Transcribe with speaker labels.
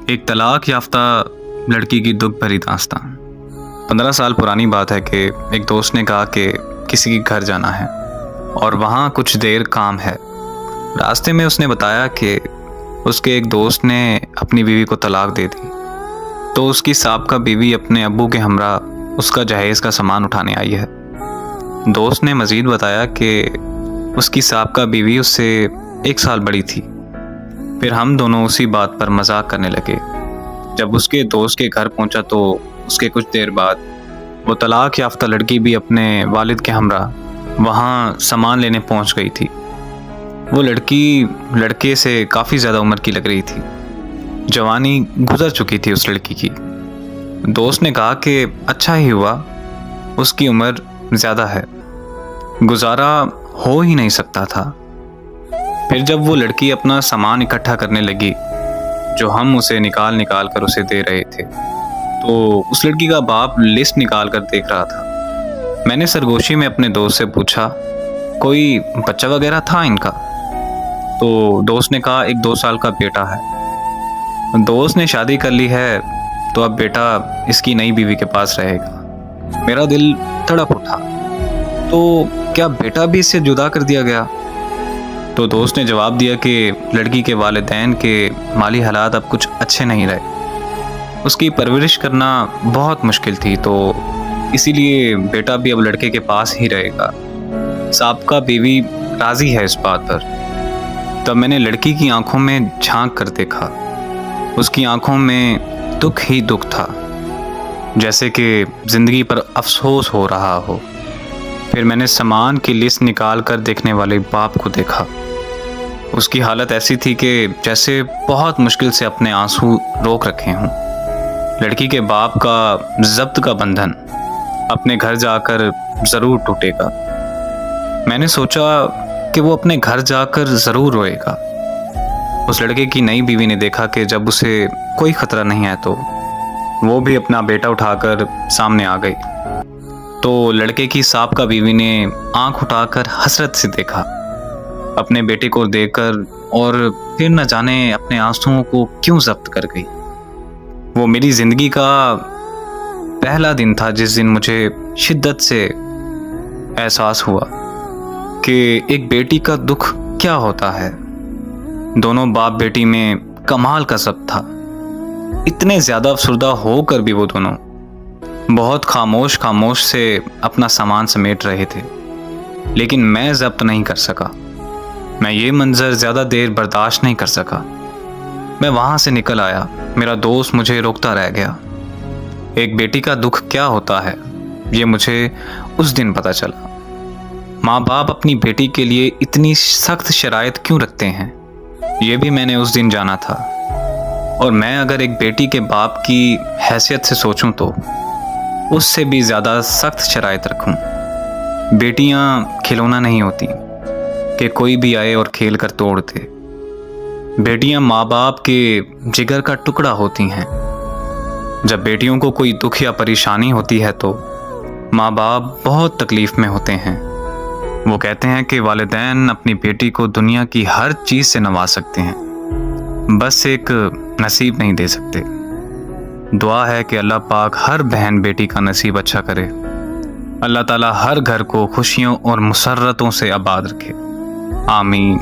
Speaker 1: ایک طلاق یافتہ لڑکی کی دکھ بھری داستان۔ 15 سال پرانی بات ہے کہ ایک دوست نے کہا کہ کسی کے گھر جانا ہے اور وہاں کچھ دیر کام ہے۔ راستے میں اس نے بتایا کہ اس کے ایک دوست نے اپنی بیوی کو طلاق دے دی، تو اس کی سابقہ بیوی اپنے ابو کے ہمراہ اس کا جہیز کا سامان اٹھانے آئی ہے۔ دوست نے مزید بتایا کہ اس کی سابقہ بیوی اس سے 1 سال بڑی تھی۔ پھر ہم دونوں اسی بات پر مذاق کرنے لگے۔ جب اس کے دوست کے گھر پہنچا تو اس کے کچھ دیر بعد وہ طلاق یافتہ لڑکی بھی اپنے والد کے ہمراہ وہاں سامان لینے پہنچ گئی تھی۔ وہ لڑکی لڑکے سے کافی زیادہ عمر کی لگ رہی تھی، جوانی گزر چکی تھی اس لڑکی کی۔ دوست نے کہا کہ اچھا ہی ہوا، اس کی عمر زیادہ ہے، گزارا ہو ہی نہیں سکتا تھا۔ پھر جب وہ لڑکی اپنا سامان اکٹھا کرنے لگی جو ہم اسے نکال کر اسے دے رہے تھے، تو اس لڑکی کا باپ لسٹ نکال کر دیکھ رہا تھا۔ میں نے سرگوشی میں اپنے دوست سے پوچھا کوئی بچہ وغیرہ تھا ان کا؟ تو دوست نے کہا 1-2 سال کا بیٹا ہے، دوست نے شادی کر لی ہے تو اب بیٹا اس کی نئی بیوی کے پاس رہے گا۔ میرا دل تڑپ اٹھا، تو کیا بیٹا بھی اس سے جدا کر دیا گیا؟ تو دوست نے جواب دیا کہ لڑکی کے والدین کے مالی حالات اب کچھ اچھے نہیں رہے، اس کی پرورش کرنا بہت مشکل تھی، تو اسی لیے بیٹا بھی اب لڑکے کے پاس ہی رہے گا۔ سابقہ بیوی راضی ہے اس بات پر۔ تب میں نے لڑکی کی آنکھوں میں جھانک کر دیکھا، اس کی آنکھوں میں دکھ ہی دکھ تھا، جیسے کہ زندگی پر افسوس ہو رہا ہو۔ پھر میں نے سامان کی لسٹ نکال کر دیکھنے والے باپ کو دیکھا۔ اس کی حالت ایسی تھی کہ جیسے بہت مشکل سے اپنے آنسو روک رکھے ہوں۔ لڑکی کے باپ کا ضبط کا بندھن اپنے گھر جا کر ضرور ٹوٹے گا۔ میں نے سوچا کہ وہ اپنے گھر جا کر ضرور روئے گا۔ اس لڑکے کی نئی بیوی نے دیکھا کہ جب اسے کوئی خطرہ نہیں ہے تو وہ بھی اپنا بیٹا اٹھا کر سامنے آ گئی۔ تو لڑکے کی سابقہ بیوی نے آنکھ اٹھا کر حسرت سے دیکھا اپنے بیٹے کو دیکھ کر، اور پھر نہ جانے اپنے آنسوؤں کو کیوں ضبط کر گئی۔ وہ میری زندگی کا پہلا دن تھا جس دن مجھے شدت سے احساس ہوا کہ ایک بیٹی کا دکھ کیا ہوتا ہے۔ دونوں باپ بیٹی میں کمال کا ضبط تھا۔ اتنے زیادہ افسردہ ہو کر بھی وہ دونوں بہت خاموش سے اپنا سامان سمیٹ رہے تھے، لیکن میں ضبط نہیں کر سکا۔ میں یہ منظر زیادہ دیر برداشت نہیں کر سکا۔ میں وہاں سے نکل آیا، میرا دوست مجھے روکتا رہ گیا۔ ایک بیٹی کا دکھ کیا ہوتا ہے یہ مجھے اس دن پتہ چلا۔ ماں باپ اپنی بیٹی کے لیے اتنی سخت شرائط کیوں رکھتے ہیں یہ بھی میں نے اس دن جانا تھا۔ اور میں اگر ایک بیٹی کے باپ کی حیثیت سے سوچوں تو اس سے بھی زیادہ سخت شرائط رکھوں۔ بیٹیاں کھلونا نہیں ہوتی کہ کوئی بھی آئے اور کھیل کر توڑ دے۔ بیٹیاں ماں باپ کے جگر کا ٹکڑا ہوتی ہیں۔ جب بیٹیوں کو کوئی دکھ یا پریشانی ہوتی ہے تو ماں باپ بہت تکلیف میں ہوتے ہیں۔ وہ کہتے ہیں کہ والدین اپنی بیٹی کو دنیا کی ہر چیز سے نواز سکتے ہیں، بس ایک نصیب نہیں دے سکتے۔ دعا ہے کہ اللہ پاک ہر بہن بیٹی کا نصیب اچھا کرے۔ اللہ تعالیٰ ہر گھر کو خوشیوں اور مسرتوں سے آباد رکھے، آمین۔